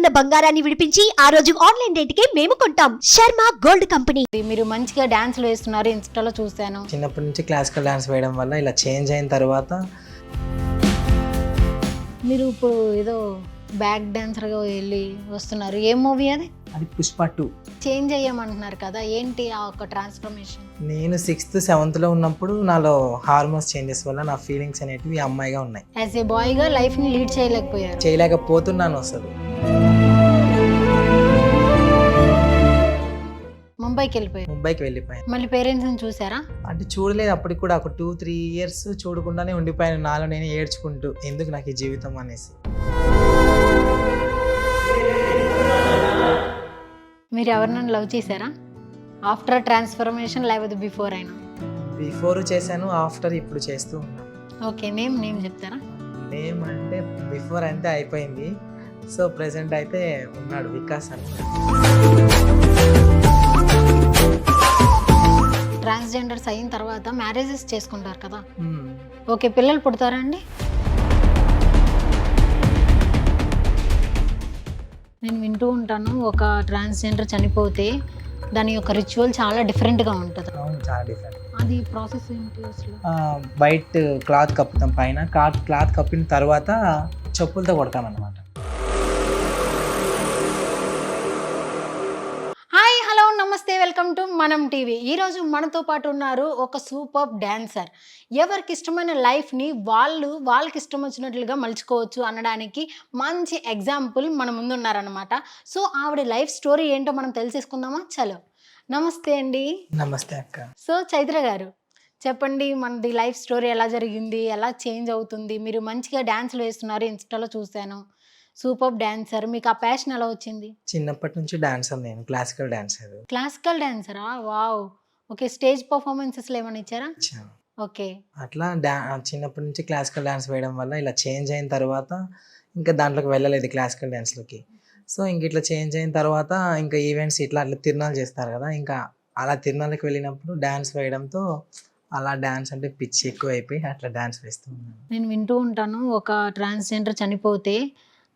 ఉన్న బంగారాన్ని విడిపించి ఆ రోజు ఆన్లైన్ రేటుకే మేము కొంటాం. Sharma gold company. మీరు మంచిగా డాన్స్లు వేస్తున్నారు, ఇన్స్టాలో చూశాను. చిన్నప్పటి నుంచి క్లాసికల్ డాన్స్ వేయడం వల్ల ఇలా చేంజ్ అయిన తర్వాత మీరు ఇప్పుడు ఏదో బ్యాక్ డాన్సర్గా వెళ్ళి వస్తున్నారు. ఏ మూవీ అది? అది పుష్ప 2. చేంజ్ అయ్యామంటున్నారు కదా, ఏంటి ఆ ఒక ట్రాన్స్ఫర్మేషన్? నేను 6th 7thలో ఉన్నప్పుడు నాలో హార్మోన్స్ చేంజెస్ వల్ల నా ఫీలింగ్స్ అనేటివి అమ్మాయిగా ఉన్నాయి. యాజ్ ఏ బాయ్గా లైఫ్ని లీడ్ చేయలేకపోయారు. చేయలేకపోతున్నాను అసలు. ముంబైకి వెళ్ళిపోయాను. మళ్ళీ పేరెంట్స్ని చూసారా? అంటే చూడలేదు, అప్పటికి కూడా ఒక 2-3 years చూడకుండానే ఉండిపోయాను, నాలో నేను ఏడ్చుకుంటూ ఎందుకు నాకు ఈ జీవితం అనేసి. మీరు ఎవరినైనా లవ్ చేశారా ఆఫ్టర్ ట్రాన్స్ఫర్మేషన్, లేకపోతే బిఫోర్ అయినా? బిఫోర్ చేశాను, ఆఫ్టర్ ఇప్పుడు చేస్తూ ఉన్నాను. ఓకే, నేమ్ చెప్తారా? నేమ్ అంటే బిఫోర్ అంటే అయిపోయింది, సో ప్రెసెంట్ అయితే ఉన్నాడు వికాస్ అని. ట్రాన్స్జెండర్స్ అయిన తర్వాత మ్యారేజెస్ చేసుకుంటారు కదా, ఓకే, పిల్లలు పుడతారా అండి? నేను వింటూ ఉంటాను, ఒక ట్రాన్స్జెండర్ చనిపోతే దాని యొక్క రిచువల్ చాలా డిఫరెంట్గా ఉంటుంది. అవును, చాలా డిఫరెంట్. అది ప్రాసెస్ ఏంటి అసలు? వైట్ క్లాత్ కప్పుతాం, పైన క్లాత్ కప్పిన తర్వాత చెప్పులతో కొడతాం అన్నమాట. హాయ్, హలో, నమస్తే, వెల్కమ్ టు మనం టీవీ. ఈరోజు మనతో పాటు ఉన్నారు ఒక సూపర్ డాన్సర్. ఎవరికి ఇష్టమైన లైఫ్ని వాళ్ళకి ఇష్టం వచ్చినట్లుగా మలుచుకోవచ్చు అనడానికి మంచి ఎగ్జాంపుల్ మన ముందు ఉన్నారనమాట. సో ఆవిడ లైఫ్ స్టోరీ ఏంటో మనం తెలిసేసుకుందామా? చలో, నమస్తే అండి. నమస్తే అక్క. సో చైత్ర గారు, చెప్పండి, మనది లైఫ్ స్టోరీ ఎలా జరిగింది, ఎలా చేంజ్ అవుతుంది? మీరు మంచిగా డాన్స్లు వేస్తున్నారు, ఇన్స్టాలో చూశాను, సూపర్ డాన్సర్. మీకు ఆ ప్యాషన్ ఎలా వచ్చింది? చిన్నప్పటి నుంచి డాన్సర్, నేను క్లాసికల్ డాన్సర్. క్లాసికల్ డాన్సరా? వావ్. ఓకే, స్టేజ్ పర్ఫార్మెన్సెస్లో ఏమైనా ఇచ్చారా? ఓకే. అట్లా చిన్నప్పటి నుంచి క్లాసికల్ డాన్స్ వేయడం వల్ల ఇలా చేంజ్ అయిన తర్వాత ఇంకా దాంట్లోకి వెళ్ళలేదు, క్లాసికల్ డాన్స్లోకి. సో ఇంక ఇట్లా చేంజ్ అయిన తర్వాత ఇంకా ఈవెంట్స్ అట్లా తిరునాలు చేస్తారు కదా, ఇంకా అలా తిరునాళ్ళకి వెళ్ళినప్పుడు డాన్స్ వేయడంతో అలా డాన్స్ అంటే పిచ్చి ఎక్కువ అయిపోయి అట్లా డాన్స్ వేస్తూ ఉన్నాను. నేను వింటూ ఉంటాను, ఒక ట్రాన్స్జెండర్ చనిపోతే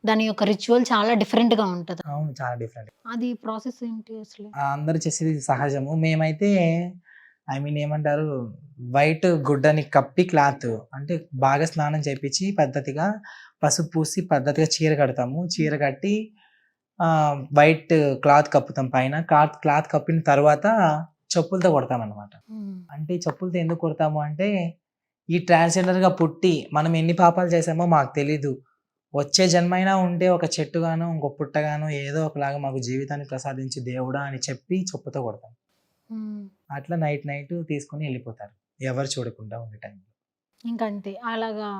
దాని యొక్క రిచువల్ చాలా డిఫరెంట్గా ఉంటుంది. అవును, చాలా డిఫరెంట్. అది ప్రాసెస్ ఏంటి అసలు? అందరూ చేసేది సహజము, మేమైతే ఏమంటారు, వైట్ గుడ్డని కప్పి క్లాత్ అంటే బాగా స్నానం చేయించి పద్ధతిగా పసుపు పూసి పద్ధతిగా చీర కడతాము. చీర కట్టి వైట్ క్లాత్ కప్పుతాం, పైన క్లాత్ కప్పిన తర్వాత చెప్పులతో కొడతాం అన్నమాట. అంటే చెప్పులతో ఎందుకు కొడతాము అంటే, ఈ ట్రాన్స్జెండర్గా పుట్టి మనం ఎన్ని పాపాలు చేసామో మాకు తెలీదు, వచ్చే జన్మైనా ఉంటే ఒక చెట్టుగానో ఇంకో పుట్టగానో ఏదో ఒకలాగా మాకు జీవితాన్ని ప్రసాదించి దేవుడా అని చెప్పి చెప్పుతో కొడతాం. అట్లా నైట్ తీసుకుని వెళ్ళిపోతారు, ఎవరు చూడకుండా ఉండే టైంలో. ఇంకంతే, అలాగా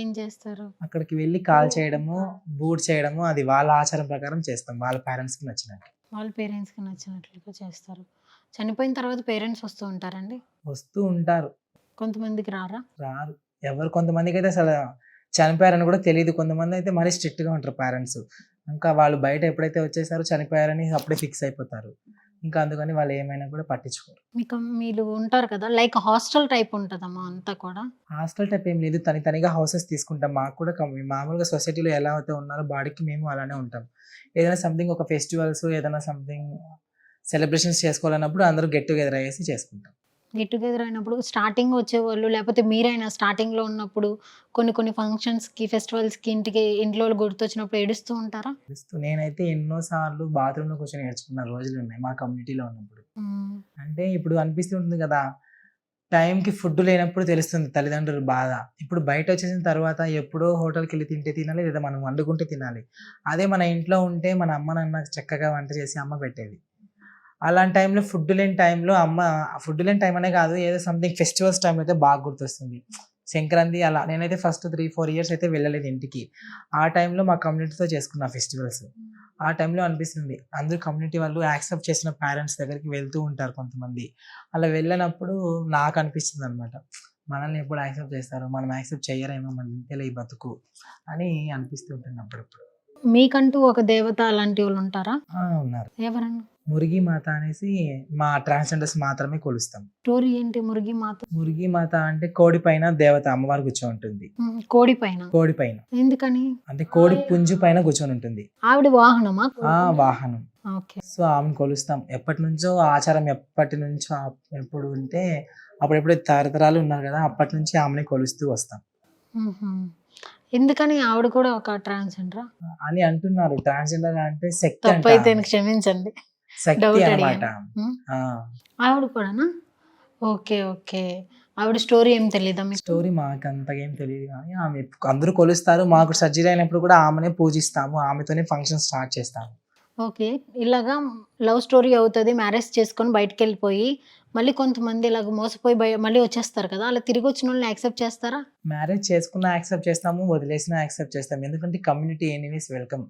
ఏం చేస్తారు? అక్కడికి వెళ్ళి కాల్ చేయడము, బూట్ చేయడము, అది వాళ్ళ ఆచారం ప్రకారం చేస్తాం, వాళ్ళ పేరెంట్స్కి నచ్చినట్టు. వాళ్ళ పేరెంట్స్కి నచ్చినట్లుగా చేస్తారు. చనిపోయిన తర్వాత పేరెంట్స్ వస్తూ ఉంటారండి? వస్తూ ఉంటారు. కొంతమందికి రారు. ఎవరు, కొంతమందికి అయితే అసలు చనిపోయారని కూడా తెలియదు. కొంతమంది అయితే మరీ స్ట్రిక్ట్గా ఉంటారు పేరెంట్స్. ఇంకా వాళ్ళు బయట ఎప్పుడైతే వచ్చేసారో చనిపోయారని అప్పుడే ఫిక్స్ అయిపోతారు. ఇంకా అందుకని వాళ్ళు ఏమైనా కూడా పట్టించుకోరు. మీరు ఉంటారు కదా, లైక్ హాస్టల్ టైప్ ఉంటుందమ్మా అంతా కూడా? హాస్టల్ టైప్ ఏం లేదు, తనిగా హౌసెస్ తీసుకుంటాం. మాకు కూడా మామూలుగా సొసైటీలో ఎలా అయితే ఉన్నారో బాడీకి మేము అలానే ఉంటాం. ఏదైనా సంథింగ్ ఒక ఫెస్టివల్స్, ఏదైనా సంథింగ్ సెలబ్రేషన్స్ చేసుకోవాలన్నప్పుడు అందరూ గెట్ టుగెదర్ అయ్యేసి చేసుకుంటాం. గెట్ టుగెదర్ అయినప్పుడు స్టార్టింగ్ వచ్చేవాళ్ళు, లేకపోతే మీరైనా స్టార్టింగ్లో ఉన్నప్పుడు కొన్ని ఫంక్షన్స్కి, ఫెస్టివల్స్కి ఇంట్లో గుర్తొచ్చినప్పుడు ఏడుస్తూ ఉంటారా? నేనైతే ఎన్నోసార్లు బాత్రూంలో కూర్చొని ఏడ్చుకున్న రోజులు ఉన్నాయి మా కమ్యూనిటీలో ఉన్నప్పుడు. అంటే ఇప్పుడు అనిపిస్తుంటుంది కదా, టైంకి ఫుడ్ లేనప్పుడు తెలుస్తుంది తల్లిదండ్రుల బాధ. ఇప్పుడు బయట వచ్చేసిన తర్వాత ఎప్పుడో హోటల్కి వెళ్ళి తింటే తినాలి, లేదా మనం వండుకుంటే తినాలి. అదే మన ఇంట్లో ఉంటే మన అమ్మ నాన్న చక్కగా వంట చేసి అమ్మ పెట్టేది. అలాంటి టైంలో ఫుడ్ లేని టైం అనే కాదు, ఏదో సంథింగ్ ఫెస్టివల్స్ టైం అయితే బాగా గుర్తొస్తుంది. సంక్రాంతి అలా నేనైతే ఫస్ట్ 3-4 years అయితే వెళ్ళలేదు ఇంటికి. ఆ టైంలో మా కమ్యూనిటీతో చేసుకున్న ఫెస్టివల్స్. ఆ టైంలో అనిపిస్తుంది, అందరూ కమ్యూనిటీ వాళ్ళు యాక్సెప్ట్ చేసిన పేరెంట్స్ దగ్గరికి వెళ్తూ ఉంటారు కొంతమంది. అలా వెళ్ళినప్పుడు నాకు అనిపిస్తుంది అనమాట, మనల్ని ఎప్పుడు యాక్సెప్ట్ చేస్తారు, మనం యాక్సెప్ట్ చేయరేమో, మన ఇంతలో ఈ బతుకు అని అనిపిస్తూ ఉంటుంది అప్పుడప్పుడు. మీకంటూ ఒక దేవత అలాంటి వాళ్ళు ఉంటారా? ఉన్నారు. ఎవరన్నా? మురిగి మాత అనేసి మా ట్రాన్స్జెండర్స్ మాత్రమే కొలుస్తాం. స్టోరీ ఏంటి మురిగి మాత? మురిగి మాత అంటే కోడి పైన దేవత అమ్మవారు కూర్చొని ఉంటుంది. కోడి పైన? కోడి పైన ఎందుకని? అంటే కోడి పుంజు పైన కూర్చొని ఉంటుంది. ఆవిడ వాహనమా? ఆ వాహనం. ఓకే. సో ఆమెను కొలుస్తాం. ఎప్పటి నుంచో ఆచారం, ఎప్పటి నుంచో ఎప్పుడు ఉంటే అప్పుడెప్పుడు తరతరాలు ఉన్నారు కదా, అప్పటి నుంచి ఆమెని కొలుస్తూ వస్తాం. ఎందుకని? ఆవిడ కూడా ఒక ట్రాన్స్జెండరా అని అంటున్నారు. ట్రాన్స్జెండర్ అంటే శక్తి తప్పు అయితే క్షమించండి, శక్తి డౌట్ అన్నమాట. ఆవిడ కూడానా? Okay okay. ఆవిడ స్టోరీ ఏం తెలీదా మీకు? స్టోరీ మాకు అంతగా ఏం తెలియదు కానీ ఆమె అందరూ కొలుస్తారు. మాకు సర్జరీ అయినప్పుడు కూడా ఆమెనే పూజిస్తాము, ఆమెతోనే ఫంక్షన్ స్టార్ట్ చేస్తాము. ఓకే. ఇలాగా లవ్ స్టోరీ అవుతుంది, మ్యారేజ్ చేసుకొని బయటకు వెళ్ళిపోయి మళ్ళీ కొంతమంది ఇలాగ మోసపోయి మళ్ళీ వచ్చేస్తారు కదా, అలా తిరిగి వచ్చిన వాళ్ళని యాక్సెప్ట్ చేస్తారా? మ్యారేజ్ చేసుకున్నా యాక్సెప్ట్ చేస్తాము, వదిలేసినా యాక్సెప్ట్ చేస్తాము. ఎందుకంటే కమ్యూనిటీ ఎనీవేస్ వెల్కమ్.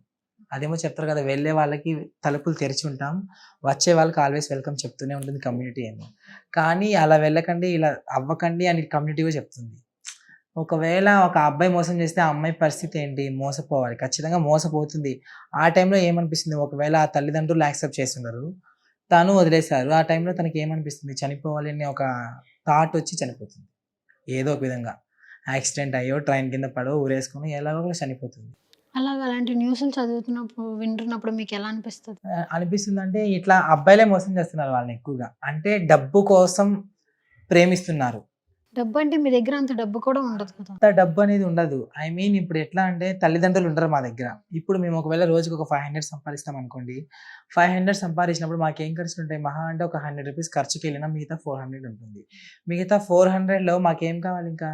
అదేమో చెప్తారు కదా, వెళ్ళే వాళ్ళకి తలుపులు తెరిచి ఉంటాం, వచ్చే వాళ్ళకి ఆల్వేస్ వెల్కమ్ చెప్తూనే ఉంటుంది కమ్యూనిటీ ఏమో. కానీ అలా వెళ్ళకండి, ఇలా అవ్వకండి అని కమ్యూనిటీ కూడా చెప్తుంది. ఒకవేళ ఒక అబ్బాయి మోసం చేస్తే ఆ అమ్మాయి పరిస్థితి ఏంటి? మోసపోవాలి, ఖచ్చితంగా మోసపోతుంది. ఆ టైంలో ఏమనిపిస్తుంది? ఒకవేళ ఆ తల్లిదండ్రులు యాక్సెప్ట్ చేస్తున్నారు, తను వదిలేశారు, ఆ టైంలో తనకి ఏమనిపిస్తుంది? చనిపోవాలి అనే ఒక థాట్ వచ్చి చనిపోతుంది. ఏదో ఒక విధంగా యాక్సిడెంట్ అయ్యో, ట్రైన్ కింద పడో, ఊరేసుకొని ఎలాగో చనిపోతుంది. అలాగ అలాంటి న్యూస్లు చదువుతున్నప్పుడు వింటున్నప్పుడు మీకు ఎలా అనిపిస్తుంది? అనిపిస్తుంది అంటే ఇట్లా అబ్బాయిలే మోసం చేస్తున్నారు వాళ్ళని ఎక్కువగా. అంటే డబ్బు కోసం ప్రేమిస్తున్నారు. డబ్బు అంటే మీ దగ్గర అంత డబ్బు కూడా ఉండదు కదా. అంత డబ్బు అనేది ఉండదు. ఐ మీన్ ఇప్పుడు ఎట్లా అంటే తల్లిదండ్రులు ఉండరు మా దగ్గర. ఇప్పుడు మేము ఒకవేళ రోజుకి ఒక 500 సంపాదిస్తాం అనుకోండి, 500 సంపాదించినప్పుడు మాకేం ఖర్చులు ఉంటాయి? మహా అంటే ఒక 100 రూపీస్ ఖర్చుకి వెళ్ళినా మిగతా 400 ఉంటుంది. మిగతా 400లో మాకేం కావాలి? ఇంకా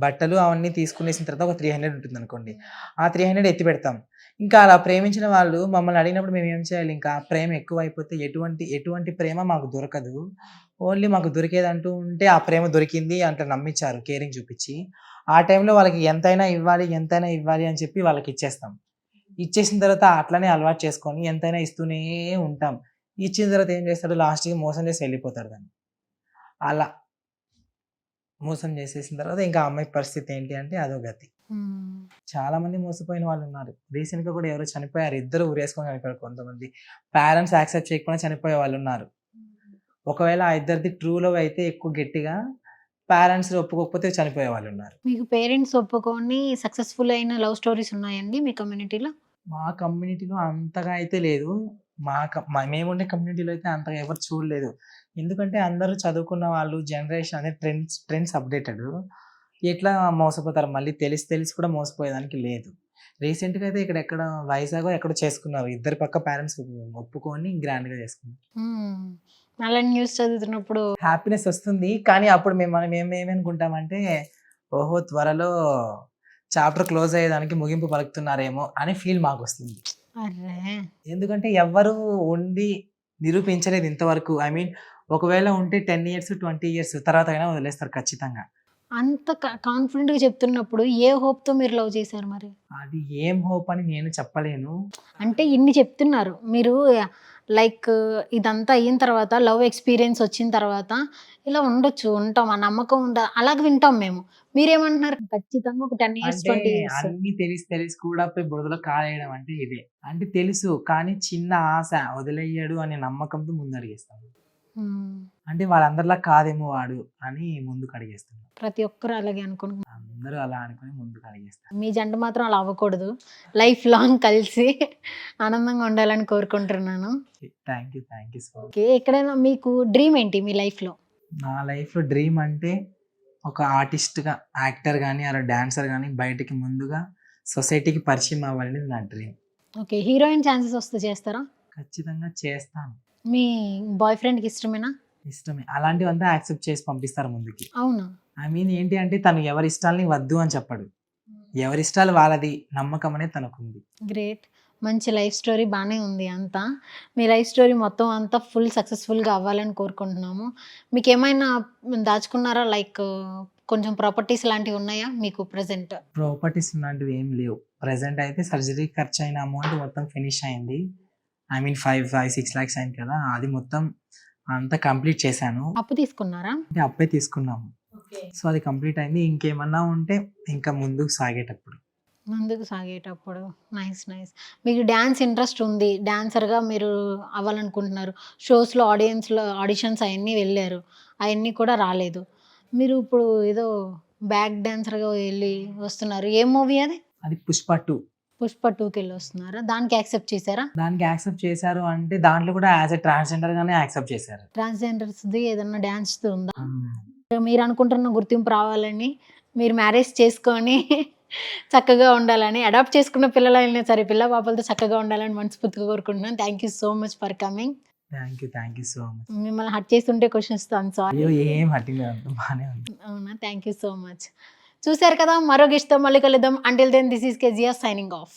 బట్టలు అవన్నీ తీసుకునేసిన తర్వాత ఒక 300 ఉంటుంది అనుకోండి, ఆ 300 ఎత్తి పెడతాం. ఇంకా అలా ప్రేమించిన వాళ్ళు మమ్మల్ని అడిగినప్పుడు మేము ఏం చేయాలి? ఇంకా ప్రేమ ఎక్కువ అయిపోతే ఎటువంటి ప్రేమ మాకు దొరకదు. ఓన్లీ మాకు దొరికేదంటూ ఉంటే ఆ ప్రేమ దొరికింది అంటే నమ్మించారు కేరింగ్ చూపించి, ఆ టైంలో వాళ్ళకి ఎంతైనా ఇవ్వాలి అని చెప్పి వాళ్ళకి ఇచ్చేస్తాం. ఇచ్చేసిన తర్వాత అట్లనే అలవాటు చేసుకొని ఎంతైనా ఇస్తూనే ఉంటాం. ఇచ్చిన తర్వాత ఏం చేస్తాడు? లాస్ట్‌కి మోసం చేసి వెళ్ళిపోతాడు దాన్ని. అలా మోసం చేసేసిన తర్వాత ఇంకా ఆ అమ్మాయి పరిస్థితి ఏంటి అంటే అదో గతి. చాలా మంది మోసపోయిన వాళ్ళు ఉన్నారు. రీసెంట్‌గా కూడా ఎవరో చనిపోయారు. ఇద్దరు ఊరేసుకొని చనిపోయారు కొంతమంది. పేరెంట్స్ యాక్సెప్ట్ చేయకపోయినా చనిపోయే వాళ్ళు ఉన్నారు. ఒకవేళ ఆ ఇద్దరిది ట్రూ లవ్ అయితే ఎక్కువ గట్టిగా, పేరెంట్స్ ఒప్పుకోకపోతే చనిపోయే వాళ్ళు ఉన్నారు. మీకు పేరెంట్స్ ఒప్పుకొని సక్సెస్ఫుల్ అయిన లవ్ స్టోరీస్ ఉన్నాయండి మీ కమ్యూనిటీలో? మా కమ్యూనిటీలో అంతగా అయితే లేదు. మేముండే కమ్యూనిటీలో అయితే అంతగా ఎవరు చూడలేదు. ఎందుకంటే అందరూ చదువుకున్న వాళ్ళు, జనరేషన్ అదే ట్రెండ్స్ అప్డేటెడ్. ఎట్లా మోసపోతారు? మళ్ళీ తెలిసి కూడా మోసపోయేదానికి లేదు. రీసెంట్‌గా అయితే ఎక్కడ వైజాగో ఎక్కడో చేసుకున్నారు. ఇద్దరి పక్క పేరెంట్స్ ఒప్పుకొని గ్రాండ్‌గా చేసుకున్నారు. అలాంటి న్యూస్ చదువుతున్నప్పుడు హ్యాపీనెస్ వస్తుంది. కానీ అప్పుడు మనం ఏమనుకుంటామంటే, ఓహో! త్వరలో చాప్టర్ క్లోజ్ అయ్యేదానికి ముగింపు పలుకుతున్నారేమో అని ఫీల్ మాకొస్తుంది. అర్రే! ఎందుకంటే ఎవ్వరు ఉండి నిరూపించలేదు ఇంతవరకు. ఐ మీన్ ఒకవేళ ఉంటే 10 ఇయర్స్, 20 ఇయర్స్ తర్వాత అయినా వదిలేస్తారు ఖచ్చితంగా. అంత కాన్ఫిడెంట్‌గా చెప్తున్నప్పుడు ఏ హోప్‌తో మీరు లవ్ చేశారు మరి? అది ఏం హోప్ అని నేను చెప్పలేను. అంటే ఇన్ని చెప్తున్నారు. మీరు లైక్ ఇదంతా అయిన తర్వాత లవ్ ఎక్స్‌పీరియన్స్ వచ్చిన తర్వాత ఇలా ఉండొచ్చు, ఉంటాం ఆ నమ్మకం అలాగే వింటాం మేము. మీరేమంటున్నారు? ఖచ్చితంగా ఒక 10 ఇయర్స్, అంటే 20 ఇయర్స్. అన్నీ తెలిసి కూడా పోయి బురదలో కాలేయడం అంటే ఇదే. అంటే తెలుసు కానీ చిన్న ఆశ, వదిలేయడు అనే నమ్మకంతో ముందడుగేస్తాను. అంటే వాళ్ళందరిలా కాదేమో వాడు అని ముందుకు అడిగేస్తున్నాను. ప్రతి ఒక్కరు అలాగే అనుకుంటున్నారు. అందరూ అలా అనుకుని ముందుకు అడిగేస్తారు. మీ జంట మాత్రం అలా అవ్వకూడదు. లైఫ్ లాంగ్ కలిసి ఆనందంగా ఉండాలని కోరుకుంటున్నాను. Thank you so much. Okay. ఎక్కడైనా మీకు డ్రీమ్ ఏంటి మీ లైఫ్‌లో? నా లైఫ్‌లో డ్రీమ్ అంటే ఒక ఆర్టిస్ట్‌గా, యాక్టర్ గానీ, అలా డాన్సర్ గానీ బయటికి ముందుగా సొసైటీకి పరిచయం అవ్వాలనేది నా డ్రీమ్. ఓకే. హీరోయిన్ ఛాన్సెస్ వస్తే చేస్తారా? ఖచ్చితంగా చేస్తాను. మీ బాయ్ ఫ్రెండ్‌కి ఇష్టమేనా? ఇష్టమే. అలాంటివంతా యాక్సెప్ట్ చేసి పంపిస్తారు ముందుకి. అవునా? ఐ మీన్ ఏంటి అంటే తను ఎవరి ఇష్టాలని వద్దు అని చెప్పడు. ఎవరి ఇష్టాలు వాళ్ళది, నమ్మకం అనేది తనకుంది. గ్రేట్. మంచి లైఫ్ స్టోరీ బానే ఉంది అంతా. మీ లైఫ్ స్టోరీ మొత్తం అంతా ఫుల్ సక్సెస్‌ఫుల్‌గా అవ్వాలని కోరుకుంటున్నాము. మీకేమైనా దాచుకున్నారా? లైక్ కొంచెం ప్రాపర్టీస్ లాంటివి ఉన్నాయా మీకు ప్రెజెంట్? ప్రాపర్టీస్ లాంటివి ఏం లేవు. ప్రెజెంట్ అయితే సర్జరీ ఖర్చయిన అమౌంట్ మొత్తం ఫినిష్ అయింది. ఐ మీన్ 6 lakhs అయింది కదా! అది మొత్తం అంతా కంప్లీట్ చేశాను. అప్పు తీసుకున్నారా? అంటే అప్పే తీసుకున్నాము. సో అది కంప్లీట్ అయింది. ఇంకేమన్నా ఉంటే ఇంకా ముందుకు సాగేటప్పుడు. ముందుకు సాగేటప్పుడు నైస్ నైస్. మీకు డ్యాన్స్ ఇంట్రెస్ట్ ఉంది, డాన్సర్గా మీరు అవ్వాలనుకుంటున్నారు, షోస్లో ఆడిషన్స్ అవన్నీ వెళ్ళారు, అవన్నీ కూడా రాలేదు. మీరు ఇప్పుడు ఏదో బ్యాక్ డాన్సర్గా వెళ్ళి వస్తున్నారు, ఏ మూవీ అది? అది పుష్ప 2. పుష్ప 2కి వెళ్ళి వస్తున్నారా? దానికి యాక్సెప్ట్ చేశారా? దానికి యాక్సెప్ట్ చేశారు అంటే దాంట్లో కూడా యాజ్ ఎ ట్రాన్స్జెండర్ గానే యాక్సెప్ట్ చేశారు. ట్రాన్స్జెండర్స్ది ఏదన్నా డ్యాన్స్ ఉందా? మీరు అనుకుంటున్న గుర్తింపు రావాలని, మీరు మ్యారేజ్ చేసుకొని చక్కగా ఉండాలని, అడాప్ట్ చేసుకున్న పిల్లలైనా సరే పిల్ల పాపలతో చక్కగా ఉండాలని మనస్ఫూర్తిగా కోరుకుంటున్నాను. Thank you so much for coming. Thank you so much. మిమ్మల్ని హట్ చేస్తుంటే క్వశ్చన్స్తో ఐమ్ సారీ. అయ్యో ఏం హట్టింగ్ అంత బాగానే ఉంది. అవునా? Thank you so much. చూశారు కదా, మరో గెస్ట్తో మళ్ళీ కలుద్దాం. Until then this is Kezia signing of.